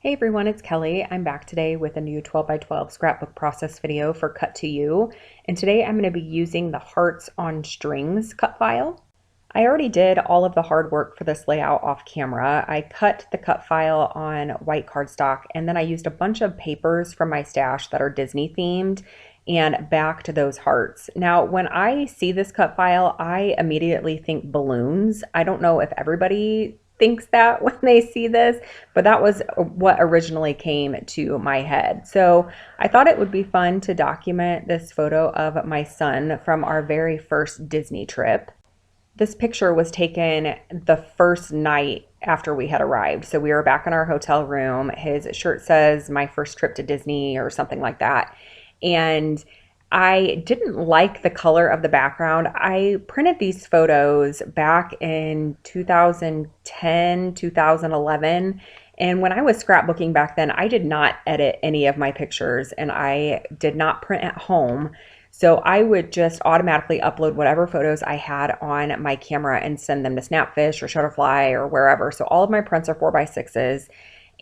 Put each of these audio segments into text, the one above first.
Hey everyone, it's Kelly. I'm back today with a new 12 by 12 scrapbook process video for Cut to You. And today I'm going to be using the Hearts on Strings cut file. I already did all of the hard work for this layout off camera. I cut the cut file on white cardstock and then I used a bunch of papers from my stash that are Disney themed and backed those hearts. Now, when I see this cut file, I immediately think balloons. I don't know if everybody thinks that when they see this, but that was what originally came to my head. So I thought it would be fun to document this photo of my son from our very first Disney trip. This picture was taken the first night after we had arrived. So we were back in our hotel room. His shirt says my first trip to Disney or something like that. And I didn't like the color of the background. I printed these photos back in 2010, 2011. And when I was scrapbooking back then, I did not edit any of my pictures and I did not print at home. So I would just automatically upload whatever photos I had on my camera and send them to Snapfish or Shutterfly or wherever. So all of my prints are 4x6s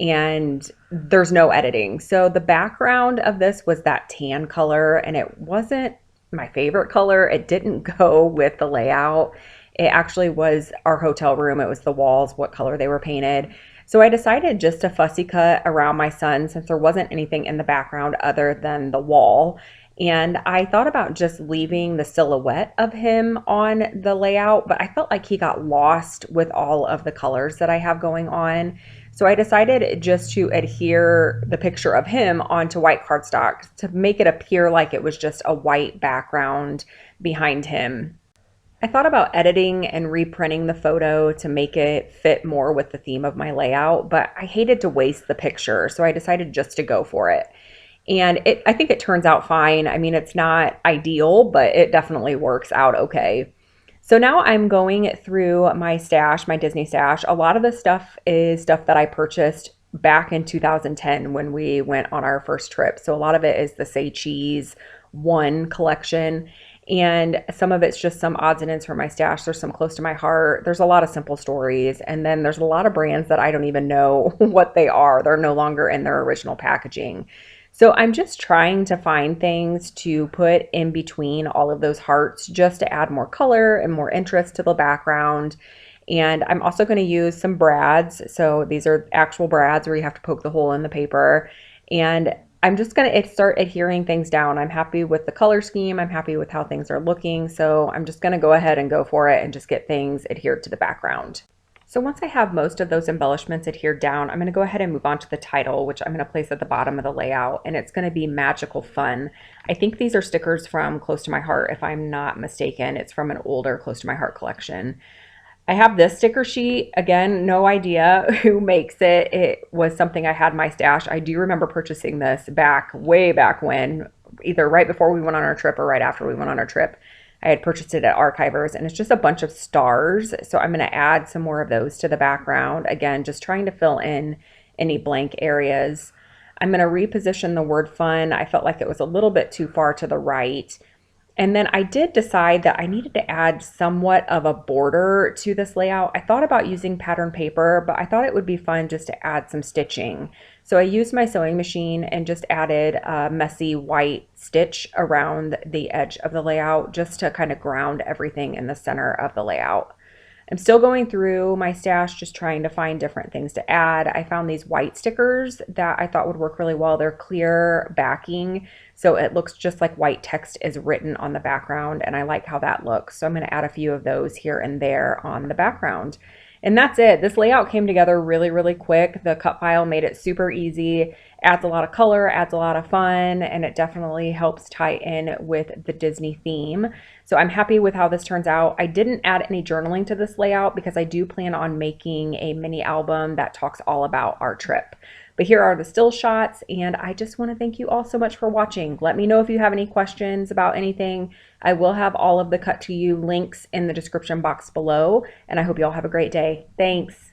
and there's no editing. So the background of this was that tan color and it wasn't my favorite color. It didn't go with the layout. It actually was our hotel room. It was the walls, what color they were painted. So I decided just to fussy cut around my son since there wasn't anything in the background other than the wall. And I thought about just leaving the silhouette of him on the layout, but I felt like he got lost with all of the colors that I have going on. So I decided just to adhere the picture of him onto white cardstock to make it appear like it was just a white background behind him. I thought about editing and reprinting the photo to make it fit more with the theme of my layout, but I hated to waste the picture, so I decided just to go for it. And I think it turns out fine. I mean, it's not ideal, but it definitely works out okay. So now I'm going through my stash, my Disney stash. A lot of the stuff is stuff that I purchased back in 2010 when we went on our first trip. So a lot of it is the Say Cheese 1 collection. And some of it's just some odds and ends from my stash. There's some close to my heart. There's a lot of simple stories. And then there's a lot of brands that I don't even know what they are. They're no longer in their original packaging. So I'm just trying to find things to put in between all of those hearts just to add more color and more interest to the background. And I'm also going to use some brads. So these are actual brads where you have to poke the hole in the paper. And I'm just going to start adhering things down. I'm happy with the color scheme. I'm happy with how things are looking. So I'm just going to go ahead and go for it and just get things adhered to the background. So once I have most of those embellishments adhered down, I'm going to go ahead and move on to the title, which I'm going to place at the bottom of the layout, and it's going to be Magical Fun. I think these are stickers from Close to My Heart, if I'm not mistaken. It's from an older Close to My Heart collection. I have this sticker sheet. Again, no idea who makes it. It was something I had in my stash. I do remember purchasing this way back when, either right before we went on our trip or right after we went on our trip. I had purchased it at Archivers, and it's just a bunch of stars. So I'm going to add some more of those to the background. Again, just trying to fill in any blank areas. I'm going to reposition the word fun. I felt like it was a little bit too far to the right. And then I did decide that I needed to add somewhat of a border to this layout. I thought about using pattern paper, but I thought it would be fun just to add some stitching. So I used my sewing machine and just added a messy white stitch around the edge of the layout just to kind of ground everything in the center of the layout. I'm still going through my stash, just trying to find different things to add. I found these white stickers that I thought would work really well. They're clear backing, so it looks just like white text is written on the background, and I like how that looks. So I'm going to add a few of those here and there on the background. And that's it. This layout came together really, really quick. The cut file made it super easy, adds a lot of color, adds a lot of fun, and it definitely helps tie in with the Disney theme. So I'm happy with how this turns out. I didn't add any journaling to this layout because I do plan on making a mini album that talks all about our trip. But here are the still shots, and I just want to thank you all so much for watching. Let me know if you have any questions about anything. I will have all of the Cut to You links in the description box below, and I hope you all have a great day. Thanks.